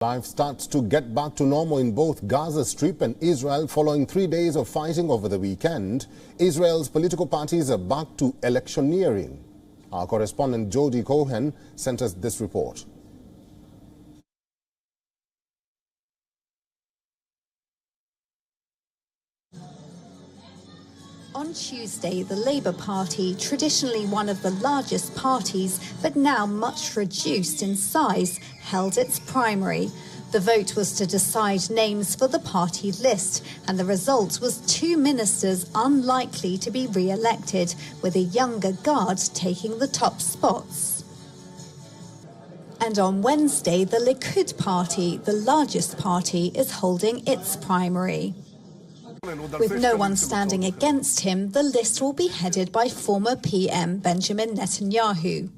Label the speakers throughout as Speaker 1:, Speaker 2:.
Speaker 1: Life starts to get back to normal in both Gaza Strip and Israel following 3 days of fighting over the weekend. Israel's political parties are back to electioneering. Our correspondent Jody Cohen sent us this report.
Speaker 2: On Tuesday, the Labour Party, traditionally one of the largest parties, but now much reduced in size, held its primary. The vote was to decide names for the party list, and the result was 2 ministers unlikely to be re-elected, with a younger guard taking the top spots. And on Wednesday, the Likud party, the largest party, is holding its primary. With no one standing against him, the list will be headed by former PM Benjamin Netanyahu.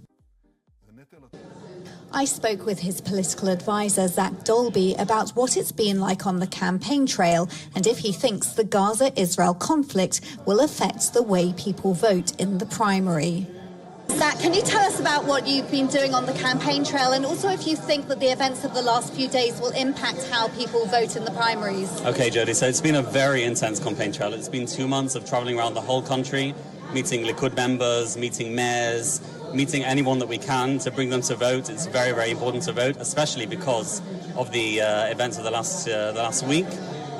Speaker 2: I spoke with his political advisor, Zach Dolby, about what it's been like on the campaign trail and if he thinks the Gaza-Israel conflict will affect the way people vote in the primary. Zach, can you tell us about what you've been doing on the campaign trail and also if you think that the events of the last few days will impact how people vote in the primaries?
Speaker 3: Okay, Jody, so it's been a very intense campaign trail. It's been 2 months of travelling around the whole country, meeting Likud members, meeting mayors, meeting anyone that we can to bring them to vote. It's very, very important to vote, especially because of the events of the last week.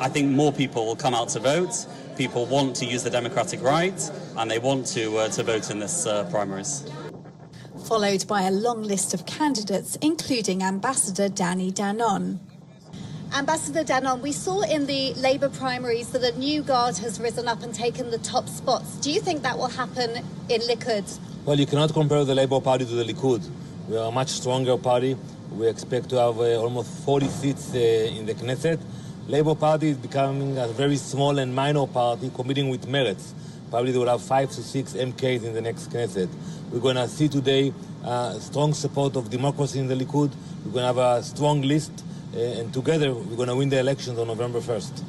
Speaker 3: I think more people will come out to vote. People want to use the democratic right, and they want to vote in this primaries.
Speaker 2: Followed by a long list of candidates, including Ambassador Danny Danon. Ambassador Danon, we saw in the Labour primaries that a new guard has risen up and taken the top spots. Do you think that will happen in Likud?
Speaker 4: Well, you cannot compare the Labour Party to the Likud. We are a much stronger party. We expect to have almost 40 seats in the Knesset. Labour Party is becoming a very small and minor party competing with Meretz. Probably they will have 5 to 6 MKs in the next Knesset. We're going to see today strong support of democracy in the Likud. We're going to have a strong list, and together we're going to win the elections on November 1st.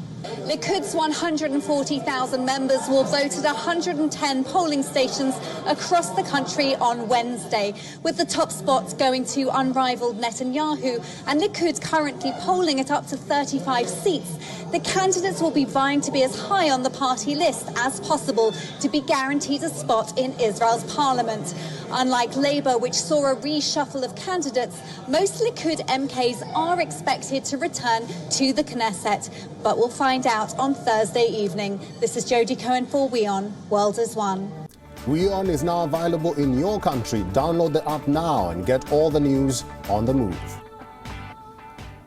Speaker 2: Likud's 140,000 members will vote at 110 polling stations across the country on Wednesday, with the top spots going to unrivaled Netanyahu and Likud currently polling at up to 35 seats. The candidates will be vying to be as high on the party list as possible to be guaranteed a spot in Israel's parliament. Unlike Labour, which saw a reshuffle of candidates, most Likud MKs are expected to return to the Knesset, but we'll find out on Thursday evening. This is Jody Cohen for WION. World is One.
Speaker 1: WION is now available in your country. Download the app now and get all the news on the move.